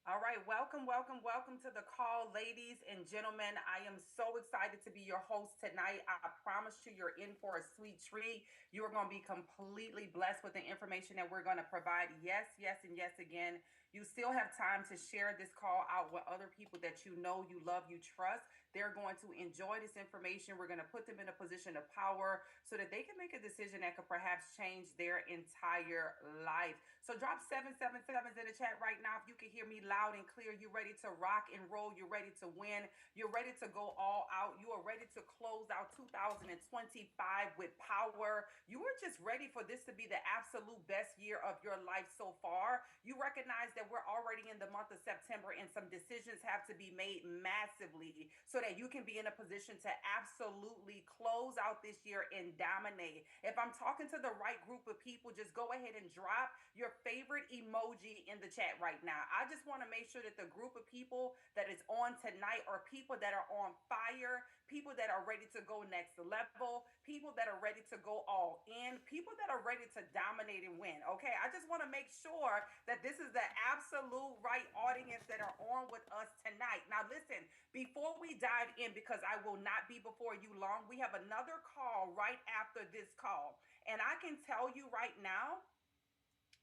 All right, welcome to the call, ladies and gentlemen. I am so excited to be your host tonight. I promise you, you're in for a sweet treat. You are going to be completely blessed with the information that we're going to provide. Yes, yes, and yes again. You still have time to share this call out with other people that you know, you love, you trust. They're going to enjoy this information. We're going to put them in a position of power so that they can make a decision that could perhaps change their entire life. So drop 777s in the chat right now if you can hear me loud and clear. You're ready to rock and roll. You're ready to win. You're ready to go all out. You are ready to close out 2025 with power. You are just ready for this to be the absolute best year of your life so far. You recognize that we're already in the month of September and some decisions have to be made massively so that you can be in a position to absolutely close out this year and dominate. If I'm talking to the right group of people, just go ahead and drop your favorite emoji in the chat right now. I just want to make sure that the group of people that is on tonight are people that are on fire, people that are ready to go next level, people that are ready to go all in, people that are ready to dominate and win. Okay, I just want to make sure that this is the absolute right audience that are on with us tonight. Now, listen, before we dive in, because I will not be before you long, we have another call right after this call. And I can tell you right now,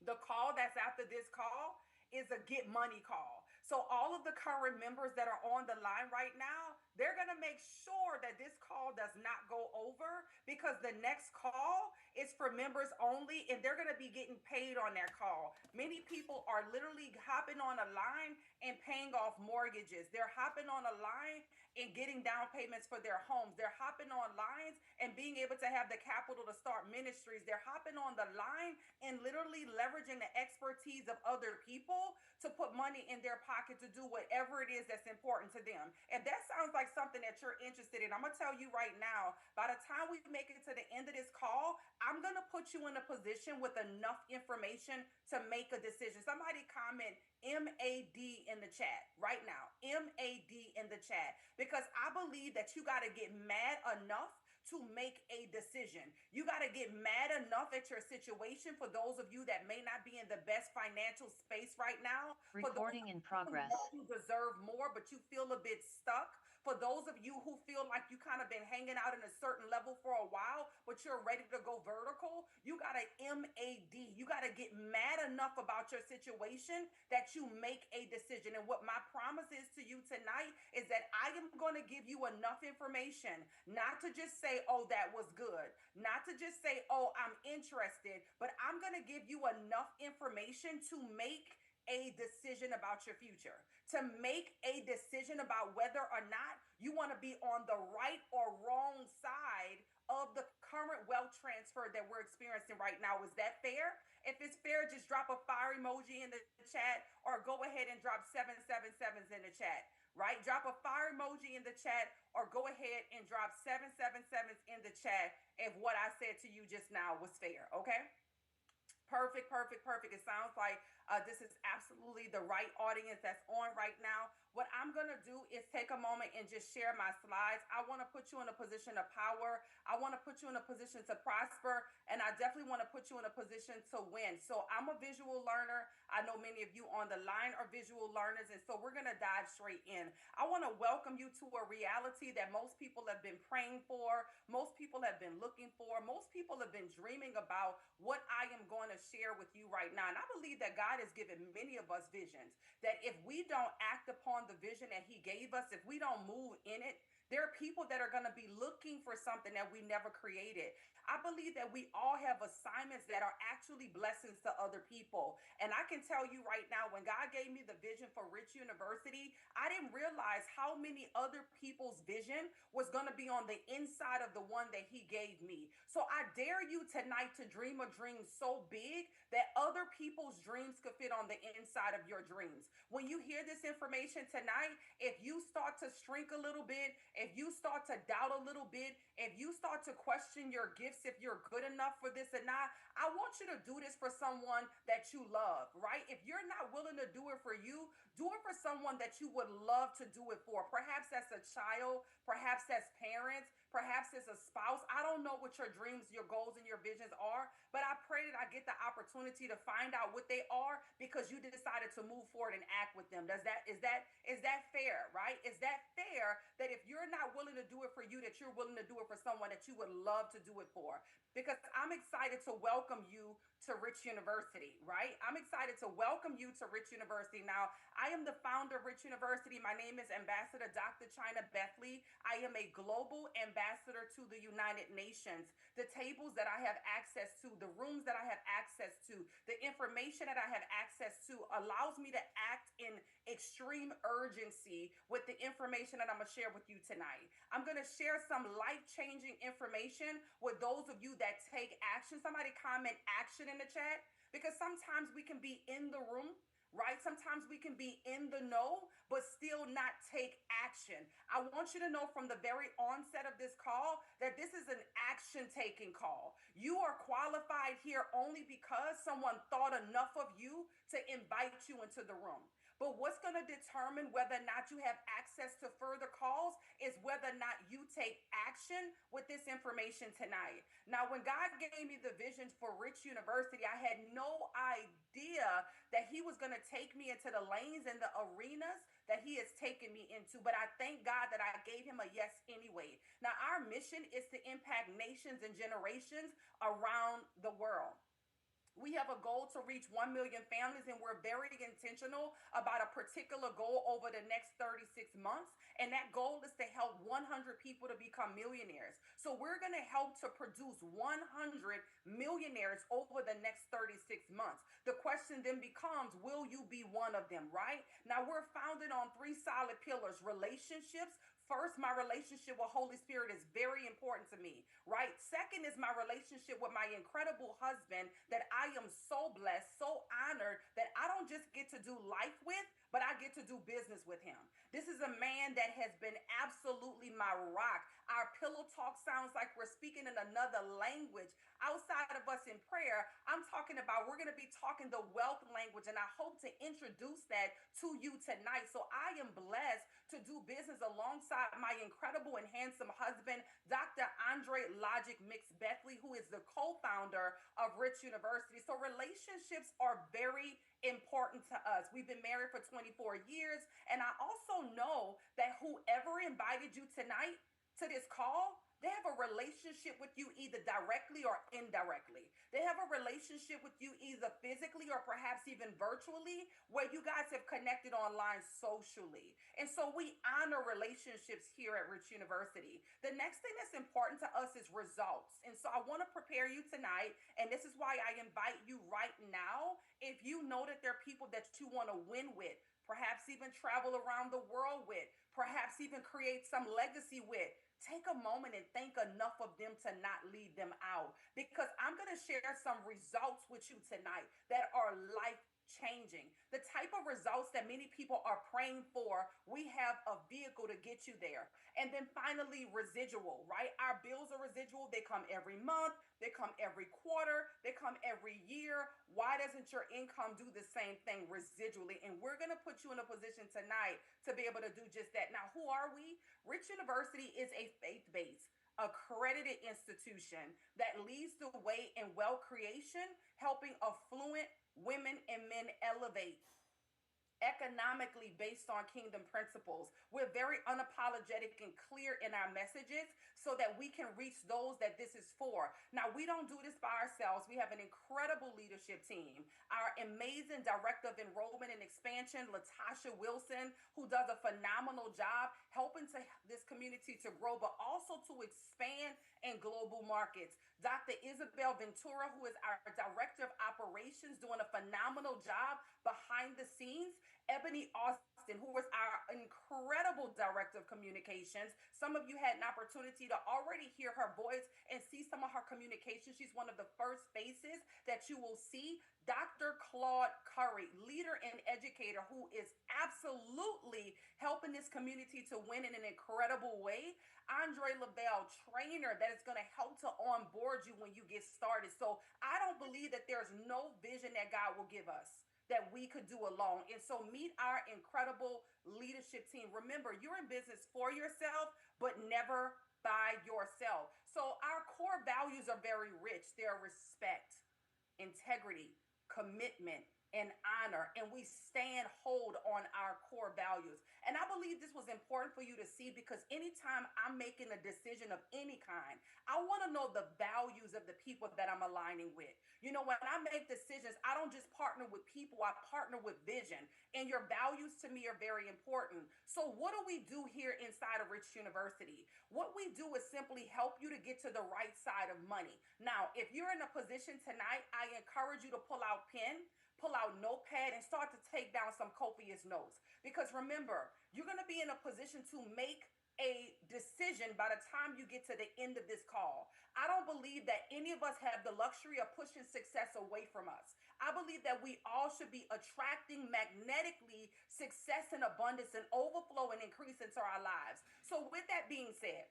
the call that's after this call is a get money call. So all of the current members that are on the line right now, they're going to make sure that this call does not go over because the next call is for members only and they're going to be getting paid on that call. Many people are literally hopping on a line and paying off mortgages. They're hopping on a line and getting down payments for their homes. They're hopping on lines and being able to have the capital to start ministries. They're hopping on the line and literally leveraging the expertise of other people to put money in their pocket to do whatever it is that's important to them. If that sounds like something that you're interested in, I'm going to tell you right now, by the time we make it to the end of this call, I'm going to put you in a position with enough information to make a decision. Somebody comment MAD in the chat right now. MAD in the chat. Because I believe that you got to get mad enough to make a decision. You got to get mad enough at your situation for those of you that may not be in the best financial space right now. For those Recording in who know progress. you deserve more, but you feel a bit stuck. For those of you who feel like you kind of been hanging out in a certain level for a while, but you're ready to go vertical, you got to MAD. You got to get mad enough about your situation that you make a decision. And what my promise is to you tonight is that I am going to give you enough information not to just say, oh, that was good, not to just say, oh, I'm interested, but I'm going to give you enough information to make a decision about your future, to make a decision about whether or not you want to be on the right or wrong side of the current wealth transfer that we're experiencing right now. Is that fair? If it's fair, just drop a fire emoji in the chat or go ahead and drop 777s in the chat, right? Drop a fire emoji in the chat or go ahead and drop 777s in the chat if what I said to you just now was fair, okay? Perfect, perfect, perfect. It sounds like this is absolutely the right audience that's on right now. What I'm going to do is take a moment and just share my slides. I want to put you in a position of power. I want to put you in a position to prosper. And I definitely want to put you in a position to win. So I'm a visual learner. I know many of you on the line are visual learners. And so we're going to dive straight in. I want to welcome you to a reality that most people have been praying for. Most people have been looking for. Most people have been dreaming about what I am going to share with you right now. And I believe that God has given many of us visions, that if we don't act upon the vision that he gave us, if we don't move in it, there are people that are going to be looking for something that we never created. I believe that we all have assignments that are actually blessings to other people. And I can tell you right now, when God gave me the vision for Rich University, I didn't realize how many other people's vision was going to be on the inside of the one that he gave me. So I dare you tonight to dream a dream so big that other people's dreams could fit on the inside of your dreams. When you hear this information tonight, if you start to shrink a little bit, if you start to doubt a little bit, if you start to question your gifts, if you're good enough for this or not, I want you to do this for someone that you love, right? If you're not willing to do it for you, do it for someone that you would love to do it for. Perhaps that's a child, perhaps that's parents, Perhaps it's a spouse. I don't know what your dreams, your goals, and your visions are, but I pray that I get the opportunity to find out what they are because you decided to move forward and act with them. Is that fair, right? Is that fair that if you're not willing to do it for you, that you're willing to do it for someone that you would love to do it for? Because I'm excited to welcome you to Rich University, right? I'm excited to welcome you to Rich University. Now, I am the founder of Rich University. My name is Ambassador Dr. Chyna Bethley. I am a global ambassador to the United Nations. The tables that I have access to, the rooms that I have access to, the information that I have access to allows me to act in extreme urgency with the information that I'm going to share with you tonight. I'm going to share some life-changing information with those of you that take action. Somebody comment action in the chat, because sometimes we can be in the room, right? Sometimes we can be in the know, but still not take action. I want you to know from the very onset of this call that this is an action taking call. You are qualified here only because someone thought enough of you to invite you into the room. But what's going to determine whether or not you have access to further calls is whether or not you take action with this information tonight. Now, when God gave me the vision for Rich University, I had no idea that He was going to take me into the lanes and the arenas that He has taken me into. But I thank God that I gave Him a yes anyway. Now, our mission is to impact nations and generations around the world. We have a goal to reach 1 million families, and we're very intentional about a particular goal over the next 36 months. And that goal is to help 100 people to become millionaires. So we're going to help to produce 100 millionaires over the next 36 months. The question then becomes, will you be one of them, right? Now, we're founded on three solid pillars: relationships. First, my relationship with Holy Spirit is very important to me, right? Second is my relationship with my incredible husband that I am so blessed, so honored that I don't just get to do life with, but I get to do business with him. This is a man that has been absolutely my rock. Our pillow talk sounds like we're speaking in another language. Outside of us in prayer, I'm talking about, we're going to be talking the wealth language, and I hope to introduce that to you tonight. So I am blessed to do business alongside my incredible and handsome husband, Dr. Andre Logic Mix Bethley, who is the co-founder of Rich University. So relationships are very important to us. We've been married for 24 years, and I also know that whoever invited you tonight to this call, they have a relationship with you either directly or indirectly. They have a relationship with you either physically or perhaps even virtually, where you guys have connected online socially. And so we honor relationships here at Rich University. The next thing that's important to us is results. And so I want to prepare you tonight, and this is why I invite you right now. If you know that there are people that you want to win with, perhaps even travel around the world with, perhaps even create some legacy with, take a moment and thank enough of them to not leave them out, because I'm going to share some results with you tonight that are life changing. The type of results that many people are praying for, we have a vehicle to get you there. And then finally, residual, right? Our bills are residual. They come every month. They come every quarter. They come every year. Why doesn't your income do the same thing residually? And we're going to put you in a position tonight to be able to do just that. Now, who are we? Rich University is a faith-based, accredited institution that leads the way in wealth creation, helping affluent women and men elevate economically based on kingdom principles. We're very unapologetic and clear in our messages so that we can reach those that this is for. Now, we don't do this by ourselves. We have an incredible leadership team. Our amazing director of enrollment and expansion, Latasha Wilson, who does a phenomenal job helping to this community to grow, but also to expand in global markets. Dr. Isabel Ventura, who is our director of operations, doing a phenomenal job behind the scenes. Ebony Austin, who was our incredible director of communications. Some of you had an opportunity to already hear her voice and see some of her communications. She's one of the first faces that you will see. Dr. Claude Curry, leader and educator, who is absolutely helping this community to win in an incredible way. Andre Lavelle, trainer that is going to help to onboard you when you get started. So I don't believe that there's no vision that God will give us that we could do alone. And so meet our incredible leadership team. Remember, you're in business for yourself, but never by yourself. So our core values are very rich. They're respect, integrity, commitment, and honor. And we stand hold on our core values. And I believe this was important for you to see because anytime I'm making a decision of any kind, I want to know the values of the people that I'm aligning with. You know, when I make decisions, I don't just partner with people, I partner with vision. And your values to me are very important. So, what do we do here inside of Rich University? What we do is simply help you to get to the right side of money. Now, if you're in a position tonight, I encourage you to pull out pen, pull out notepad, and start to take down some copious notes. Because remember, you're going to be in a position to make a decision by the time you get to the end of this call. I don't believe that any of us have the luxury of pushing success away from us. I believe that we all should be attracting magnetically success and abundance and overflow and increase into our lives. So, with that being said,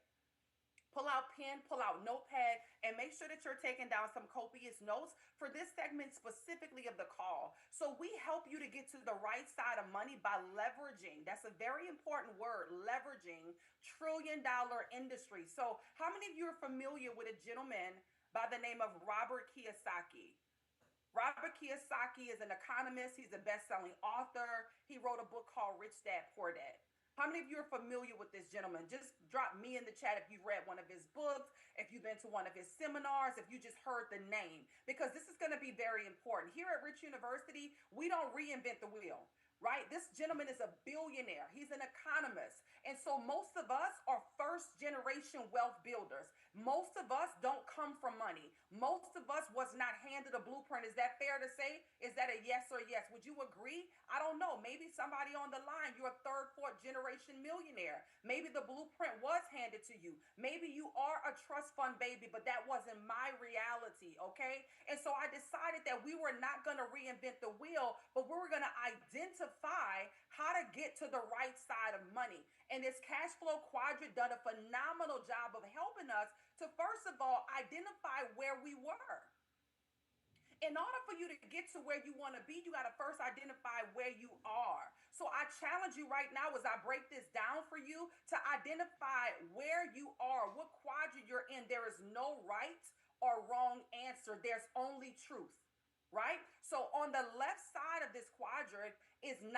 pull out pen, pull out notepad, and make sure that you're taking down some copious notes for this segment specifically of the call. So we help you to get to the right side of money by leveraging. That's a very important word, leveraging trillion-dollar industry. So how many of you are familiar with a gentleman by the name of Robert Kiyosaki? Robert Kiyosaki is an economist. He's a best-selling author. He wrote a book called Rich Dad, Poor Dad. How many of you are familiar with this gentleman? Just drop me in the chat if you've read one of his books, if you've been to one of his seminars, if you just heard the name, because this is going to be very important. Here at Rich University, we don't reinvent the wheel. Right? This gentleman is a billionaire. He's an economist. And so most of us are first generation wealth builders. Most of us don't come from money. Most of us was not handed a blueprint. Is that fair to say? Is that a yes or yes? Would you agree? I don't know. Maybe somebody on the line, you're a third, fourth generation millionaire. Maybe the blueprint was handed to you. Maybe you are a trust fund baby, but that wasn't my reality. Okay. And so I decided that we were not going to reinvent the wheel, but we were going to identify how to get to the right side of money. And this cash flow quadrant done a phenomenal job of helping us to, first of all, identify where we were. In order for you to get to where you want to be, you got to first identify where you are. So I challenge you right now as I break this down for you to identify where you are, what quadrant you're in. There is no right or wrong answer. There's only truth. Right? So on the left side of this quadrant is 95%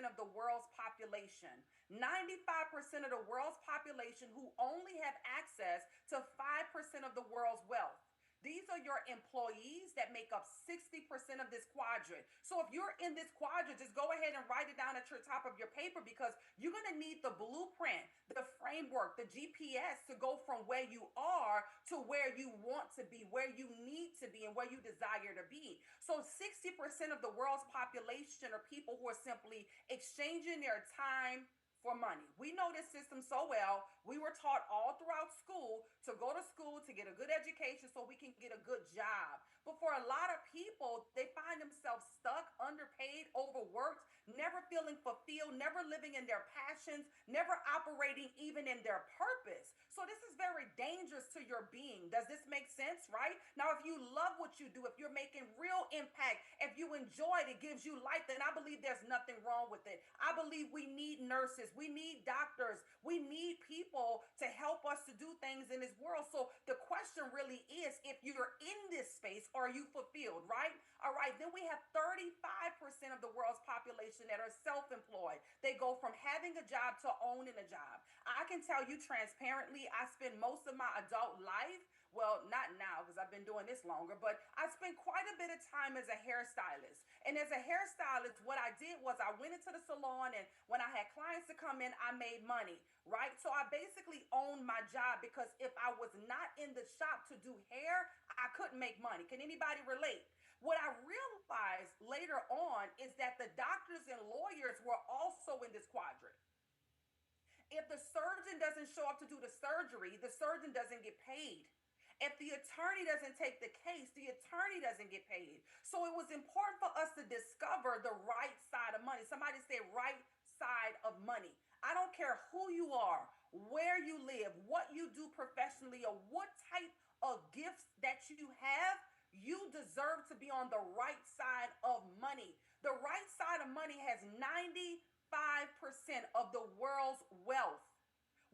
of the world's population. 95% of the world's population who only have access to 5% of the world's wealth. These are your employees that make up 60% of this quadrant. So if you're in this quadrant, just go ahead and write it down at your top of your paper because you're going to need the blueprint, the framework, the GPS to go from where you are to where you want to be, where you need to be, and where you desire to be. So 60% of the world's population are people who are simply exchanging their time for money. We know this system so well. We were taught all throughout school to go to school to get a good education so we can get a good job. But for a lot of people, they find themselves stuck, underpaid, overworked, never feeling fulfilled, never living in their passions, never operating even in their purpose. So this is very dangerous to your being. Does this make sense, right? Now, if you love what you do, if you're making real impact, if you enjoy it, it gives you life, then I believe there's nothing wrong with it. I believe we need nurses. We need doctors. We need people to help us to do things in this world. So the question really is, if you're in this space, are you fulfilled, right? All right, then we have 35% of the world's population that are self-employed. They go from having a job to owning a job. I can tell you transparently, I spend most of my adult life, well, not now because I've been doing this longer, but I spent quite a bit of time as a hairstylist. And as a hairstylist, what I did was I went into the salon, and when I had clients to come in, I made money, right? So I basically owned my job because if I was not in the shop to do hair, I couldn't make money. Can anybody relate? What I realized later on is that the doctors and lawyers were also in this quadrant. If the surgeon doesn't show up to do the surgery, the surgeon doesn't get paid. If the attorney doesn't take the case, the attorney doesn't get paid. So it was important for us to discover the right side of money. Somebody say right side of money. I don't care who you are, where you live, what you do professionally, or what type of gifts that you have, you deserve to be on the right side of money. The right side of money has 95% of the world's wealth.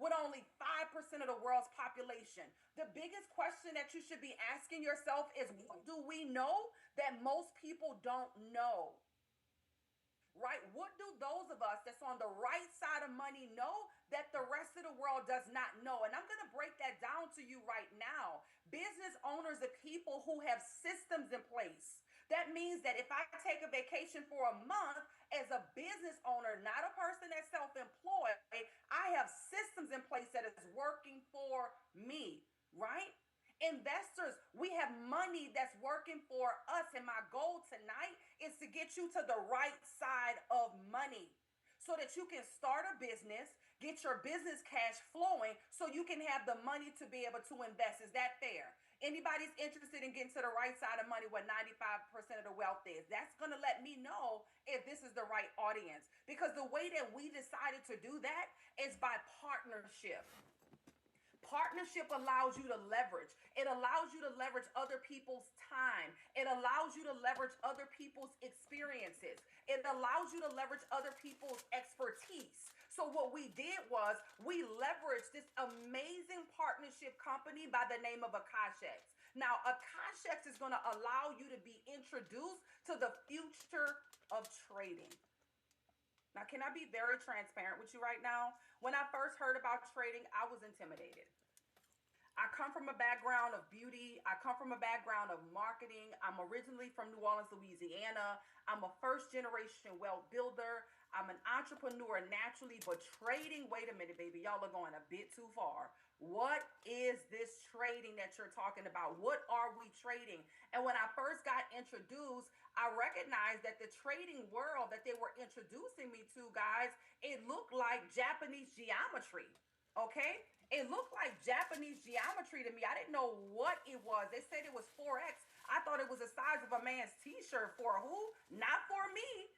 with only 5% of the world's population. The biggest question that you should be asking yourself is, what do we know that most people don't know? Right? What do those of us that's on the right side of money know that the rest of the world does not know? And I'm going to break that down to you right now. Business owners are people who have systems in place. That means that if I take a vacation for a month as a business owner, not a person that's self employed, I have systems in place that is working for me, right? Investors, we have money that's working for us. And my goal tonight is to get you to the right side of money so that you can start a business, get your business cash flowing so you can have the money to be able to invest. Is that fair? Anybody's interested in getting to the right side of money where 95% of the wealth is? That's going to let me know if this is the right audience. Because the way that we decided to do that is by partnership. Partnership allows you to leverage. It allows you to leverage other people's time. It allows you to leverage other people's experiences. It allows you to leverage other people's expertise. So what we did was we leveraged this amazing partnership company by the name of Akash X. Now, Akash X is going to allow you to be introduced to the future of trading. Now, can I be very transparent with you right now? When I first heard about trading, I was intimidated. I come from a background of beauty. I come from a background of marketing. I'm originally from New Orleans, Louisiana. I'm a first generation wealth builder. I'm an entrepreneur naturally, but trading, wait a minute, baby, y'all are going a bit too far. What is this trading that you're talking about? What are we trading? And when I first got introduced, I recognized that the trading world that they were introducing me to, guys, it looked like Japanese geometry. Okay? It looked like Japanese geometry to me. I didn't know what it was. They said it was 4X. I thought it was the size of a man's t-shirt. For who? Not for me.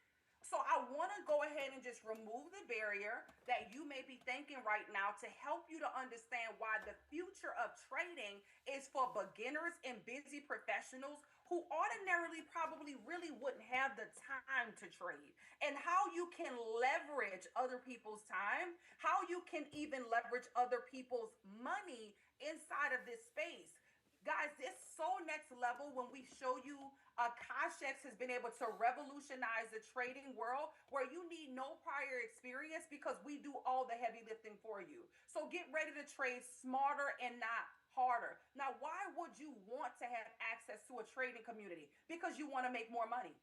So I want to go ahead and just remove the barrier that you may be thinking right now to help you to understand why the future of trading is for beginners and busy professionals who ordinarily probably really wouldn't have the time to trade, and how you can leverage other people's time, how you can even leverage other people's money inside of this space. Guys, it's so next level when we show you Akash X has been able to revolutionize the trading world where you need no prior experience because we do all the heavy lifting for you. So get ready to trade smarter and not harder. Now, why would you want to have access to a trading community? Because you want to make more money.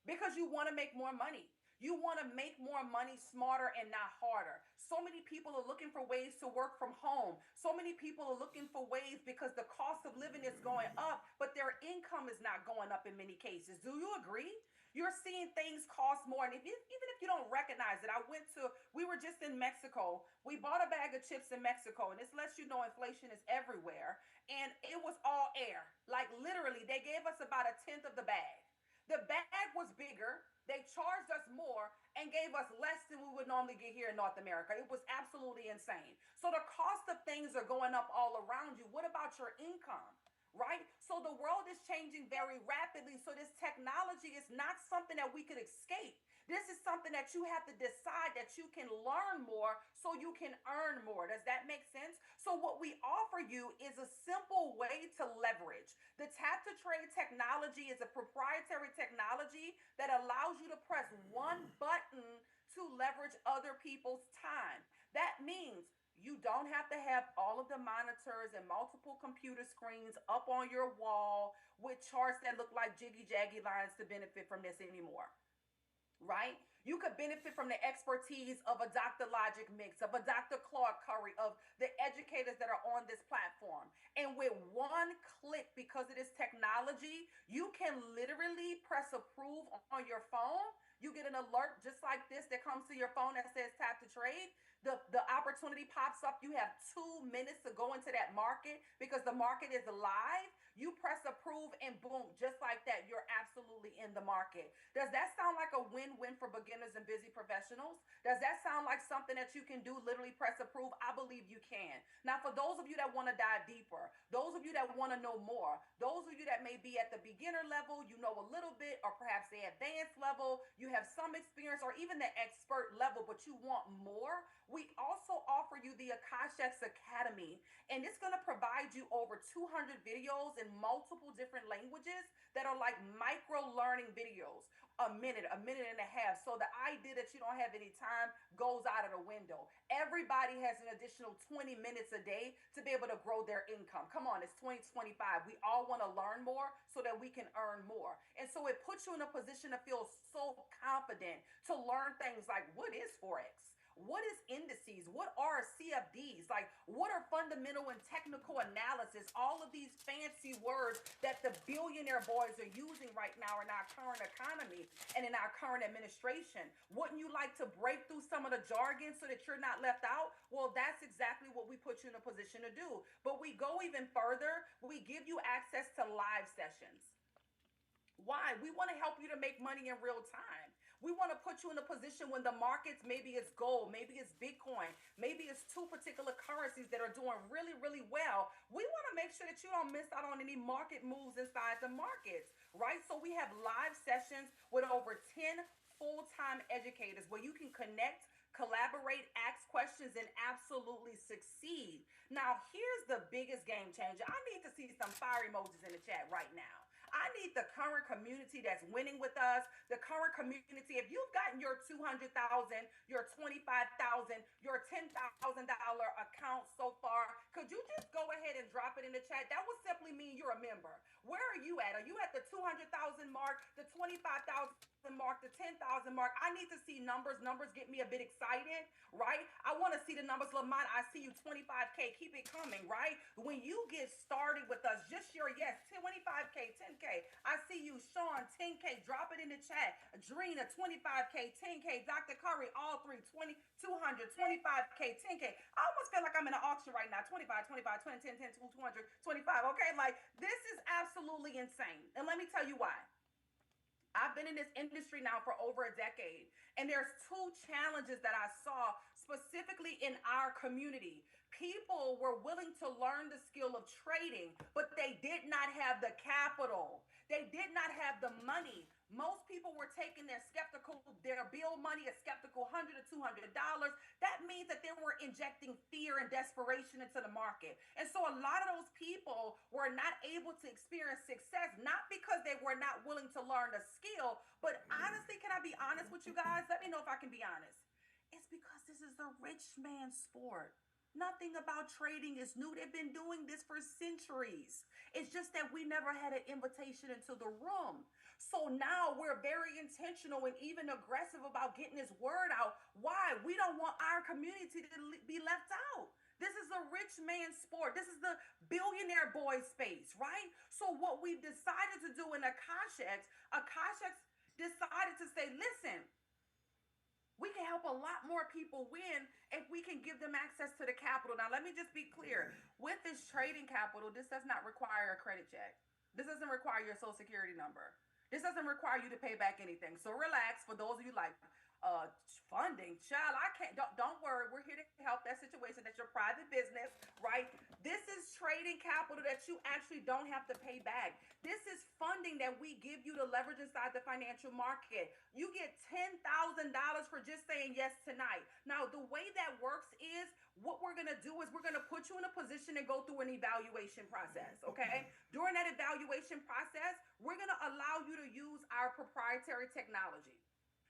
Because you want to make more money. You want to make more money smarter and not harder. So many people are looking for ways to work from home. So many people are looking for ways because the cost of living is going up, but their income is not going up in many cases. Do you agree? You're seeing things cost more. And even if you don't recognize it, we were just in Mexico. We bought a bag of chips in Mexico, and this lets you know inflation is everywhere. And it was all air. Like literally, they gave us about a tenth of the bag. The bag was bigger. They charged us more and gave us less than we would normally get here in North America. It was absolutely insane. So the cost of things are going up all around you. What about your income? Right? So the world is changing very rapidly. So this technology is not something that we could escape. This is something that you have to decide that you can learn more so you can earn more. Does that make sense? So what we offer you is a simple way to leverage. The tap to trade technology is a proprietary technology that allows you to press one button to leverage other people's time. That means you don't have to have all of the monitors and multiple computer screens up on your wall with charts that look like jiggy jaggy lines to benefit from this anymore. Right? You could benefit from the expertise of a Dr. Logic Mix, of a Dr. Claude Curry, of the educators that are on this platform. And with one click, because of this technology, you can literally press approve on your phone. You get an alert just like this that comes to your phone that says tap to trade. The opportunity pops up. You have 2 minutes to go into that market because the market is live. You press approve and boom, just like that, you're absolutely in the market. Does that sound like a win-win for beginners and busy professionals? Does that sound like something that you can do, literally press approve? I believe you can. Now, for those of you that want to dive deeper, those of you that want to know more, those of you that may be at the beginner level, you know a little bit, or perhaps the advanced level, you have some experience, or even the expert level, but you want more, we X Academy, and it's going to provide you over 200 videos in multiple different languages that are like micro learning videos, a minute and a half. So the idea that you don't have any time goes out of the window. Everybody has an additional 20 minutes a day to be able to grow their income. Come on, it's 2025. We all want to learn more so that we can earn more. And so it puts you in a position to feel so confident to learn things like, what is Forex? What is indices? What are CFDs? Like, what are fundamental and technical analysis? All of these fancy words that the billionaire boys are using right now in our current economy and in our current administration. Wouldn't you like to break through some of the jargon so that you're not left out? Well, that's exactly what we put you in a position to do. But we go even further. We give you access to live sessions. Why? We want to help you to make money in real time. We want to put you in a position when the markets, maybe it's gold, maybe it's Bitcoin, maybe it's two particular currencies that are doing really, really well. We want to make sure that you don't miss out on any market moves inside the markets, right? So we have live sessions with over 10 full-time educators where you can connect, collaborate, ask questions, and absolutely succeed. Now, here's the biggest game changer. I need to see some fire emojis in the chat right now. I need the current community that's winning with us, the current community. If you've gotten your 200,000, your 25,000, your $10,000 account so far, could you just go ahead and drop it in the chat? That would simply mean you're a member. Where are you at? Are you at the 200,000 mark, the 25,000 mark, the 10,000 mark? I need to see numbers. Numbers get me a bit excited, right? I want to see the numbers. Lamont, I see you 25K. Keep it coming, right? When you get started with us, just your yes, 25K, 10K. I see you, Sean, 10K. Drop it in the chat. Drina, 25K, 10K. Dr. Curry, all three, 20, 200, 25K, 10K. I almost feel like I'm in an auction right now. 25, 25, 20, 10, 10, 200, 25. Okay, like this is absolutely insane. And let me tell you why. I've been in this industry now for over a decade, and there's two challenges that I saw specifically in our community. People were willing to learn the skill of trading, but they did not have the capital. They did not have the money. Most people were taking their bill money, a skeptical $100 to $200. That means that they were injecting fear and desperation into the market. And so a lot of those people were not able to experience success, not because they were not willing to learn the skill, but honestly, can I be honest with you guys? Let me know if I can be honest. It's because this is the rich man's sport. Nothing about trading is new. They've been doing this for centuries. It's just that we never had an invitation into the room. So now we're very intentional and even aggressive about getting this word out. Why? We don't want our community to be left out. This is a rich man's sport. This is the billionaire boy space, right? So what we've decided to do in Akash X decided to say, listen, we can help a lot more people win if we can give them access to the capital. Now, let me just be clear. With this trading capital, this does not require a credit check. This doesn't require your social security number. This doesn't require you to pay back anything. So relax. For those of you like funding, child, I can't, don't worry. We're here to help that situation. That's your private business, right? This is trading capital that you actually don't have to pay back. This is funding that we give you to leverage inside the financial market. You get $10,000 for just saying yes tonight. Now, the way that works is what we're going to do is we're going to put you in a position and go through an evaluation process, okay? During that evaluation process, we're going to allow you to use our proprietary technology,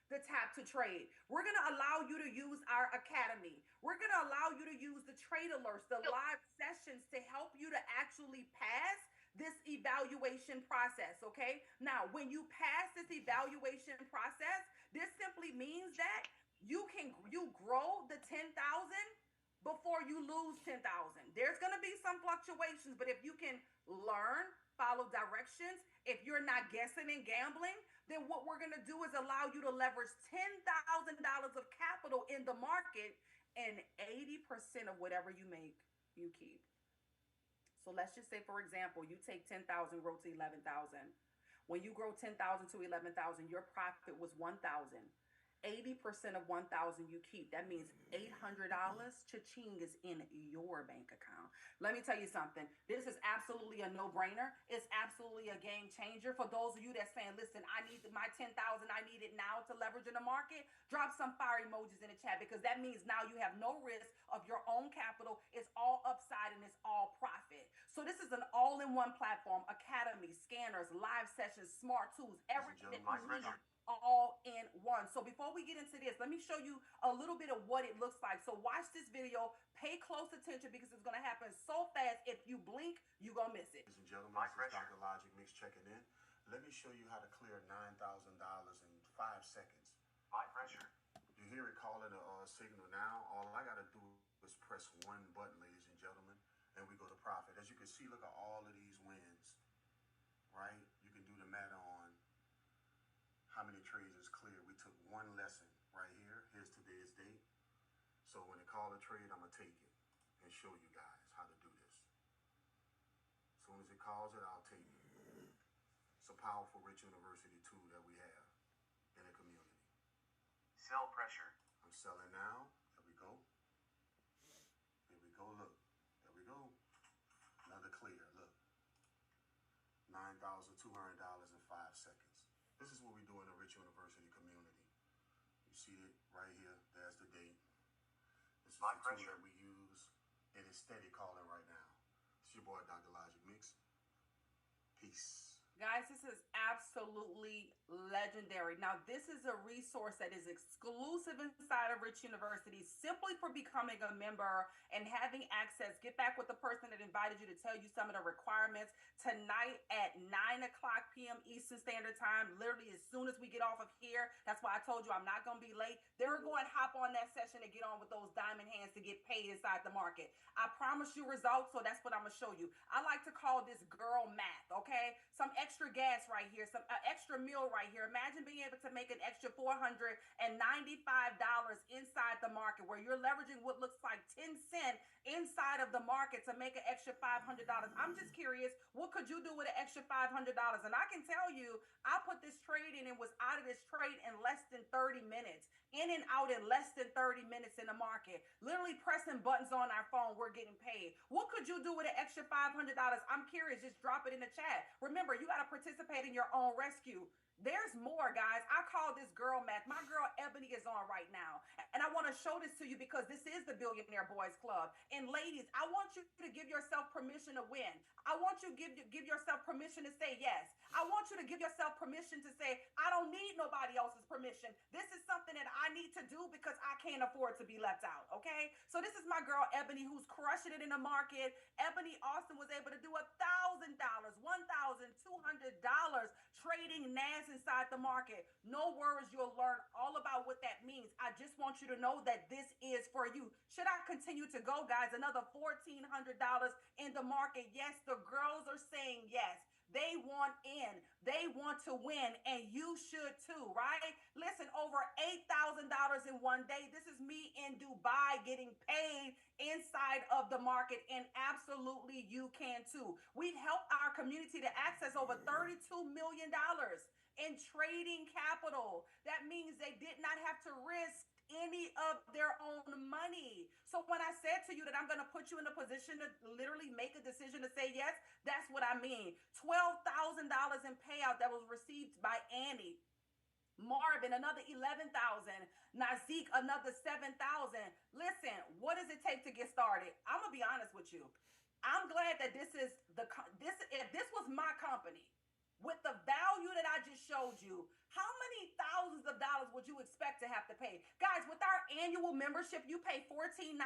the tap to trade. We're going to allow you to use our academy. We're going to allow you to use the trade alerts, the live sessions to help you to actually pass this evaluation process, okay? Now, when you pass this evaluation process, this simply means that you grow the 10,000 before you lose 10,000. There's going to be some fluctuations, but if you can learn, follow directions, if you're not guessing and gambling, then what we're going to do is allow you to leverage $10,000 of capital in the market, and 80% of whatever you make, you keep. So let's just say, for example, you take 10,000, grow to 11,000. When you grow 10,000 to 11,000, your profit was 1,000. 80% of 1,000 you keep. That means $800. Cha-ching is in your bank account. Let me tell you something. This is absolutely a no-brainer. It's absolutely a game changer for those of you that's saying, listen, I need my 10,000. I need it now to leverage in the market. Drop some fire emojis in the chat, because that means now you have no risk of your own capital. It's all upside and it's all profit. So this is an all-in-one platform: academy, scanners, live sessions, smart tools, everything that you need all in one. So before we get into this, let me show you a little bit of what it looks like. So watch this video, pay close attention, because it's going to happen so fast. If you blink, you're going to miss it. Ladies and gentlemen, this is Dr. Logic Mix checking in. Let me show you how to clear $9,000 in 5 seconds. High pressure. You hear it calling a signal now. All I got to do is press one button, ladies and gentlemen, and we go to profit. As you can see, look at all of these wins, right? You can do the math on how many trades is clear. We took one lesson right here. Here's today's date. So when it call a trade, I'm going to take it and show you guys how to do this. As soon as it calls it, I'll take it. It's a powerful, rich university tool that we have in the community. Sell pressure. I'm selling now. There we go. Here we go. Look. There we go. Another clear. Look. $9,200 in 5 seconds. This is what we do in the Rich University community. You see it right here. There's the date. This is the tool that we use. It is steady calling right now. It's your boy, Dr. Logic Mix. Peace. Guys, this is absolutely legendary. Now, this is a resource that is exclusive inside of Rich University, simply for becoming a member and having access. Get back with the person that invited you to tell you some of the requirements. Tonight at 9 o'clock p.m. Eastern Standard Time, literally as soon as we get off of here. That's why I told you I'm not going to be late. They're going to hop on that session and get on with those diamond hands to get paid inside the market. I promise you results, so that's what I'm going to show you. I like to call this girl math, okay? Some extra gas right here, some extra meal right here. Imagine being able to make an extra $495 inside the market, where you're leveraging what looks like 10 cents inside of the market to make an extra $500. I'm just curious, what could you do with an extra $500? And I can tell you, I put this trade in and was out of this trade in less than 30 minutes. In and out in less than 30 minutes in the market. Literally pressing buttons on our phone, we're getting paid. What could you do with an extra $500? I'm curious. Just drop it in the chat. Remember, you got to participate in your own rescue. There's more, guys. I call this girl math. My girl Ebony is on right now. And I want to show this to you because this is the Billionaire Boys Club. And ladies, I want you to give yourself permission to win. I want you to give yourself permission to say yes. I want you to give yourself permission to say, I don't need nobody else's permission. This is something that I need to do because I can't afford to be left out, okay? So this is my girl Ebony, who's crushing it in the market. Ebony Austin was able to do $1,000, $1,200 trading NAS inside the market. No worries, you'll learn all about what that means. I just want you to know that this is for you. Should I continue to go, guys? Another $1,400 in the market. Yes, the girls are saying yes. They want in. They want to win, and you should too, right? Listen, over $8,000 in one day. This is me in Dubai getting paid inside of the market, and absolutely you can too. We've helped our community to access over $32 million in trading capital. That means they did not have to risk any of their own money. So when I said to you that I'm going to put you in a position to literally make a decision to say yes, that's what I mean. $12,000 in payout that was received by Annie. Marvin, another 11,000. Nazik, another 7,000. Listen, what does it take to get started? I'm going to be honest with you. I'm glad that if this was my company, with the value that I just showed you, how many thousands of dollars would you expect to have to pay? Guys, with our annual membership, you pay $14.99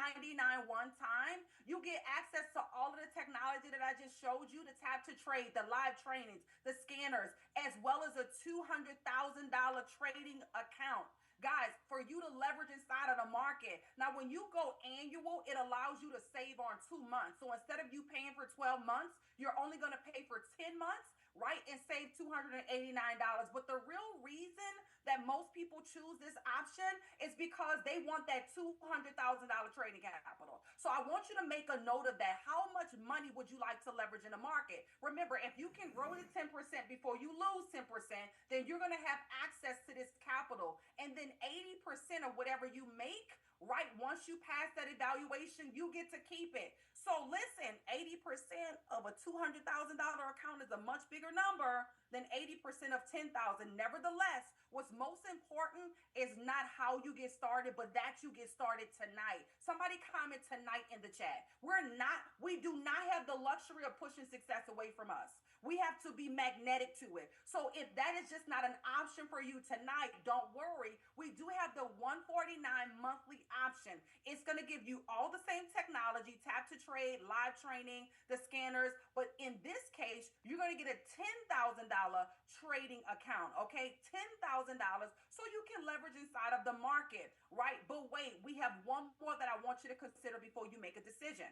one time. You get access to all of the technology that I just showed you, the tap to trade, the live trainings, the scanners, as well as a $200,000 trading account. Guys, for you to leverage inside of the market. Now, when you go annual, it allows you to save on 2 months. So instead of you paying for 12 months, you're only going to pay for 10 months, right? And save $289. But the real reason that that most people choose this option is because they want that $200,000 trading capital. So I want you to make a note of that. How much money would you like to leverage in the market? Remember, if you can grow it 10% before you lose 10%, then you're going to have access to this capital. And then 80% of whatever you make, right, once you pass that evaluation, you get to keep it. So listen, 80% of a $200,000 account is a much bigger number than 80% of 10,000. Nevertheless, what's most important is not how you get started, but that you get started tonight. Somebody comment tonight in the chat. We do not have the luxury of pushing success away from us. We have to be magnetic to it. So if that is just not an option for you tonight, don't worry. We do have the $149 monthly option. It's going to give you all the same technology, tap to trade, live training, the scanners. But in this case, you're going to get a $10,000 trading account, okay? $10,000 so you can leverage inside of the market, right? But wait, we have one more that I want you to consider before you make a decision.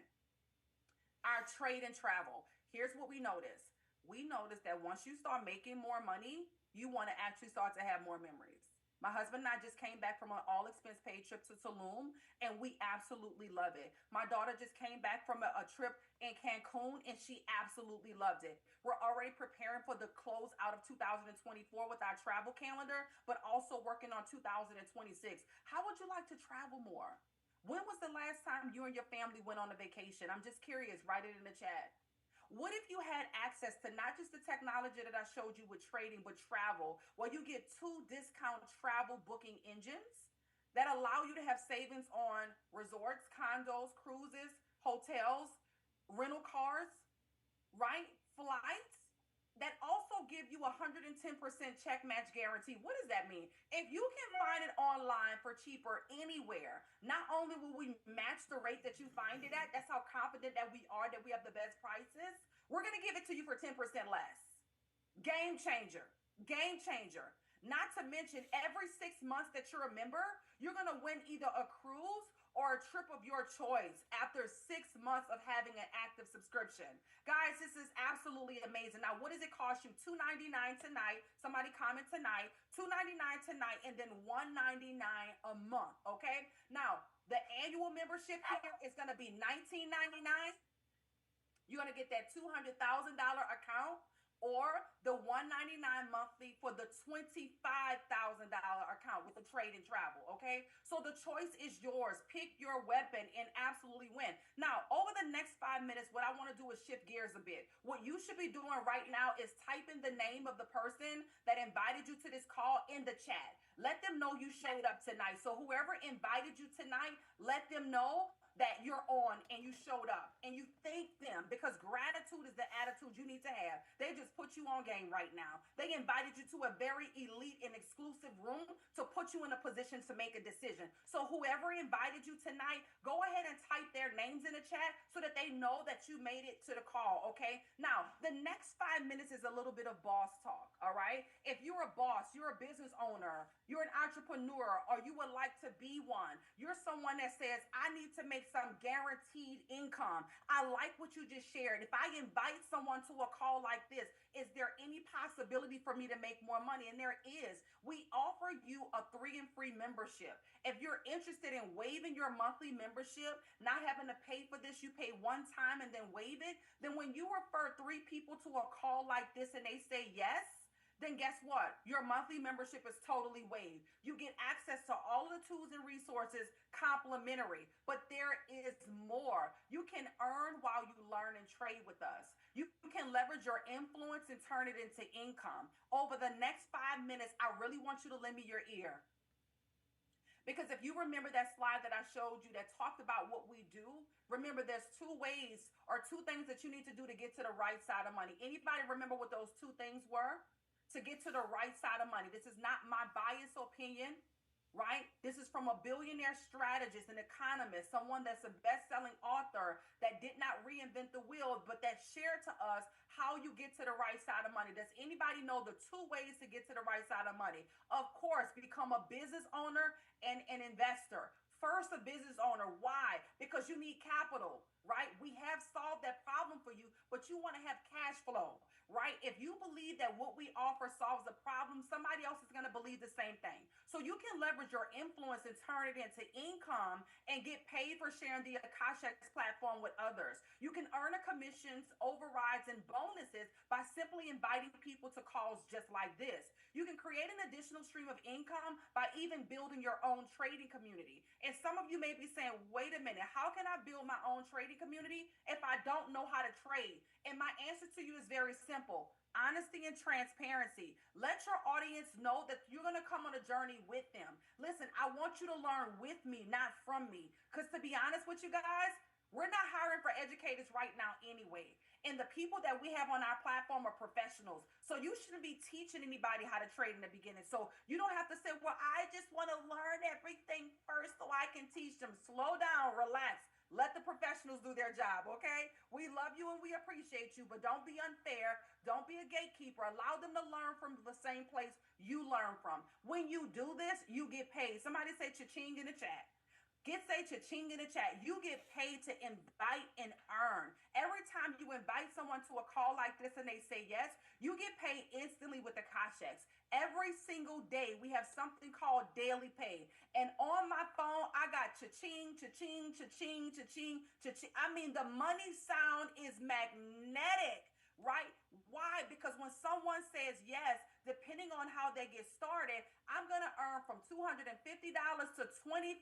Our trade and travel. Here's what we notice. We noticed that once you start making more money, you want to actually start to have more memories. My husband and I just came back from an all expense paid trip to Tulum, and we absolutely love it. My daughter just came back from a trip in Cancun, and she absolutely loved it. We're already preparing for the close out of 2024 with our travel calendar, but also working on 2026. How would you like to travel more? When was the last time you and your family went on a vacation? I'm just curious. Write it in the chat. What if you had access to not just the technology that I showed you with trading, but travel, where you get 2 discount travel booking engines that allow you to have savings on resorts, condos, cruises, hotels, rental cars, right? Flights that also give you 110% check match guarantee. What does that mean? If you can find it online for cheaper anywhere, not only will we match the rate that you find it at, that's how confident that we are that we have the best prices, we're going to give it to you for 10% less. Game changer. Game changer. Not to mention, every 6 months that you're a member, you're going to win either a cruise or a trip of your choice after 6 months of having an active subscription. Guys, this is absolutely amazing. Now, what does it cost you? $299 tonight. Somebody comment tonight. $299 tonight, and then $199 a month, okay? Now, the annual membership here is going to be $19.99. You're going to get that $200,000 account, or the $199 monthly for the $25,000 account with the trade and travel, okay? So the choice is yours. Pick your weapon and absolutely win. Now, over the next 5 minutes, what I want to do is shift gears a bit. What you should be doing right now is typing the name of the person that invited you to this call in the chat. Let them know you showed up tonight. So whoever invited you tonight, let them know that you're on and you showed up, and you thank them, because gratitude is the attitude you need to have. They just put you on game right now. They invited you to a very elite and exclusive room to put you in a position to make a decision. So whoever invited you tonight, go ahead and type their names in the chat so that they know that you made it to the call, okay? Now, the next 5 minutes is a little bit of boss talk, all right? If you're a boss, you're a business owner, you're an entrepreneur, or you would like to be one, you're someone that says, I need to make some guaranteed income. I like what you just shared. If I invite someone to a call like this, is there any possibility for me to make more money? And there is. We offer you a 3 and free membership. If you're interested in waiving your monthly membership, not having to pay for this, you pay one time and then waive it, then when you refer 3 people to a call like this and they say yes, then guess what? Your monthly membership is totally waived. You get access to all of the tools and resources complimentary, but there is more. You can earn while you learn and trade with us. You can leverage your influence and turn it into income. Over the next 5 minutes, I really want you to lend me your ear. Because if you remember that slide that I showed you that talked about what we do, remember there's 2 ways or 2 things that you need to do to get to the right side of money. Anybody remember what those 2 things were? To get to the right side of money. This is not my biased opinion, right? This is from a billionaire strategist, an economist, someone that's a best-selling author that did not reinvent the wheel, but that shared to us how you get to the right side of money. Does anybody know the 2 ways to get to the right side of money? Of course, become a business owner and an investor. First, a business owner. Why? Because you need capital, right? We have solved that problem for you, but you want to have cash flow, right? If you believe that what we offer solves a problem, somebody else is going to believe the same thing. So you can leverage your influence and turn it into income and get paid for sharing the Akash X platform with others. You can earn a commissions, overrides, and bonuses by simply inviting people to calls just like this. You can create an additional stream of income by even building your own trading community. And some of you may be saying, wait a minute, how can I build my own trading community if I don't know how to trade? And my answer to you is very simple: honesty and transparency. Let your audience know that you're going to come on a journey with them. Listen, I want you to learn with me, not from me. Because to be honest with you guys, we're not hiring for educators right now anyway. And the people that we have on our platform are professionals. So you shouldn't be teaching anybody how to trade in the beginning. So you don't have to say, well, I just want to learn everything first so I can teach them. Slow down, relax. Let the professionals do their job, okay? We love you and we appreciate you, but don't be unfair. Don't be a gatekeeper. Allow them to learn from the same place you learn from. When you do this, you get paid. Somebody say cha-ching in the chat. Say cha-ching in the chat. You get paid to invite and earn. Every time you invite someone to a call like this and they say yes, you get paid instantly with the Akash X. Every single day, we have something called daily pay. And on my phone, I got cha-ching, cha-ching, cha-ching, cha-ching, cha-ching. I mean, the money sound is magnetic. Right? Why? Because when someone says yes, depending on how they get started, I'm going to earn from $250 to $25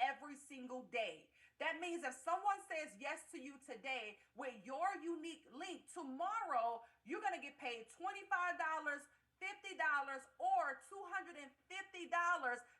every single day. That means if someone says yes to you today with your unique link, tomorrow you're going to get paid $25, $50, or $250,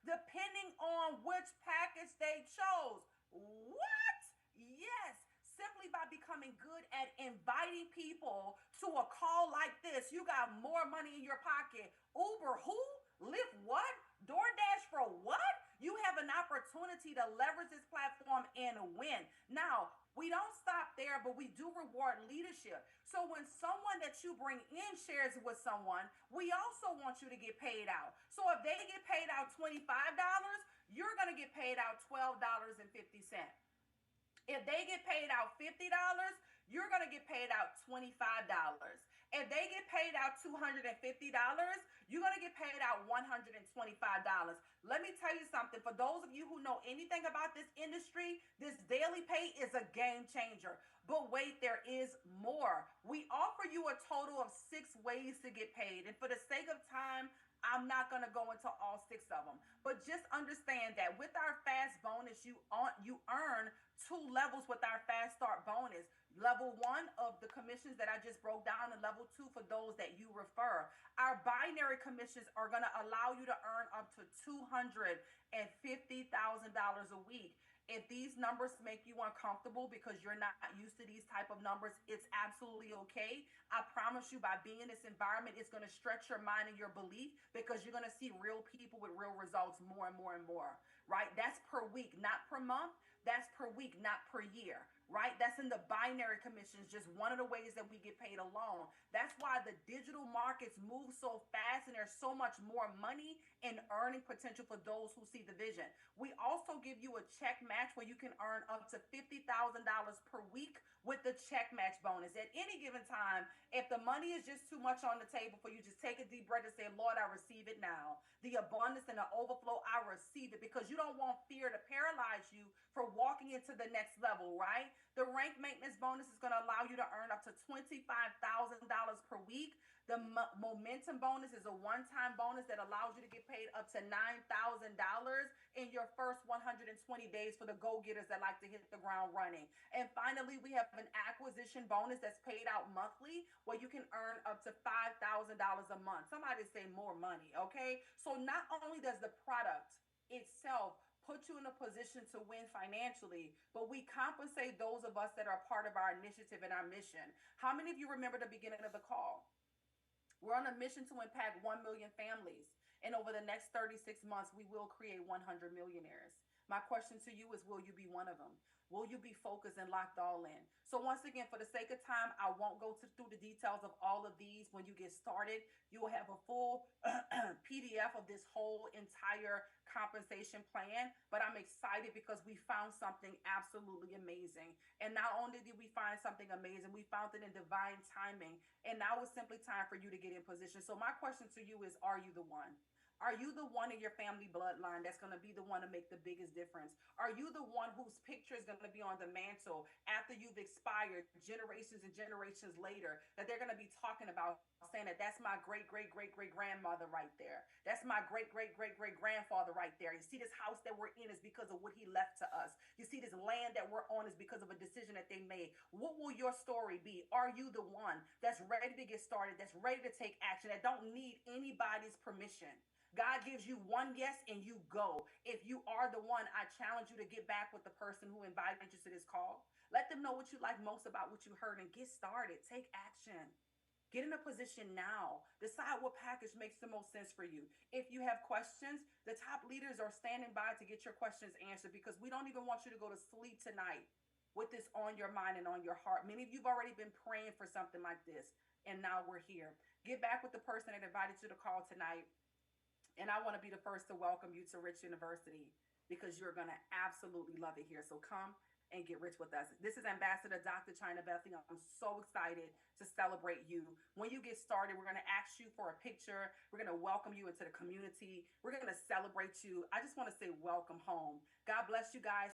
depending on which package they chose. What? Yes, simply by becoming good at inviting people to a call like this. You got more money in your pocket. Uber who? Lyft what? DoorDash for what? You have an opportunity to leverage this platform and win. Now, we don't stop there, but we do reward leadership. So when someone that you bring in shares with someone, we also want you to get paid out. So if they get paid out $25, you're going to get paid out $12.50. If they get paid out $50, you're going to get paid out $25. If they get paid out $250, you're going to get paid out $125. Let me tell you something. For those of you who know anything about this industry, this daily pay is a game changer. But wait, there is more. We offer you a total of 6 ways to get paid. And for the sake of time, I'm not going to go into all 6 of them. But just understand that with our fast bonus, you earn 2 levels with our fast start bonus. Level 1 of the commissions that I just broke down, and level 2 for those that you refer. Our binary commissions are going to allow you to earn up to $250,000 a week. If these numbers make you uncomfortable because you're not used to these type of numbers, it's absolutely okay. I promise you, by being in this environment, it's going to stretch your mind and your belief, because you're going to see real people with real results more and more and more, right? That's per week, not per month. That's per week, not per year, right? That's in the binary commissions, just one of the ways that we get paid alone. That's why the digital markets move so fast, and there's so much more money and earning potential for those who see the vision. We also give you a check match where you can earn up to $50,000 per week with the check match bonus. At any given time, if the money is just too much on the table for you, just take a deep breath and say, Lord, I receive it now. The abundance and the overflow, I receive it, because you don't want fear to paralyze you for walking into the next level, right? The rank maintenance bonus is going to allow you to earn up to $25,000 per week. The momentum bonus is a one-time bonus that allows you to get paid up to $9,000 in your first 120 days for the go-getters that like to hit the ground running. And finally, we have an acquisition bonus that's paid out monthly, where you can earn up to $5,000 a month. Somebody say more money, okay? So not only does the product itself put you in a position to win financially, but we compensate those of us that are part of our initiative and our mission. How many of you remember the beginning of the call? We're on a mission to impact 1 million families. And over the next 36 months, we will create 100 millionaires. My question to you is, will you be one of them? Will you be focused and locked all in? So once again, for the sake of time, I won't go through the details of all of these. When you get started, you will have a full PDF of this whole entire compensation plan. But I'm excited because we found something absolutely amazing. And not only did we find something amazing, we found it in divine timing. And now it's simply time for you to get in position. So my question to you is, are you the one? Are you the one in your family bloodline that's going to be the one to make the biggest difference? Are you the one whose picture is going to be on the mantle after you've expired generations and generations later, that they're going to be talking about, saying that that's my great, great, great, great grandmother right there. That's my great, great, great, great grandfather right there. You see, this house that we're in is because of what he left to us. You see, this land that we're on is because of a decision that they made. What will your story be? Are you the one that's ready to get started, that's ready to take action, that don't need anybody's permission? God gives you one yes and you go. If you are the one, I challenge you to get back with the person who invited you to this call. Let them know what you like most about what you heard and get started. Take action. Get in a position now. Decide what package makes the most sense for you. If you have questions, the top leaders are standing by to get your questions answered, because we don't even want you to go to sleep tonight with this on your mind and on your heart. Many of you have already been praying for something like this, and now we're here. Get back with the person that invited you to call tonight. And I want to be the first to welcome you to Rich University, because you're going to absolutely love it here. So come and get rich with us. This is Ambassador Dr. Chyna Bethley. I'm so excited to celebrate you. When you get started, we're going to ask you for a picture. We're going to welcome you into the community. We're going to celebrate you. I just want to say welcome home. God bless you guys.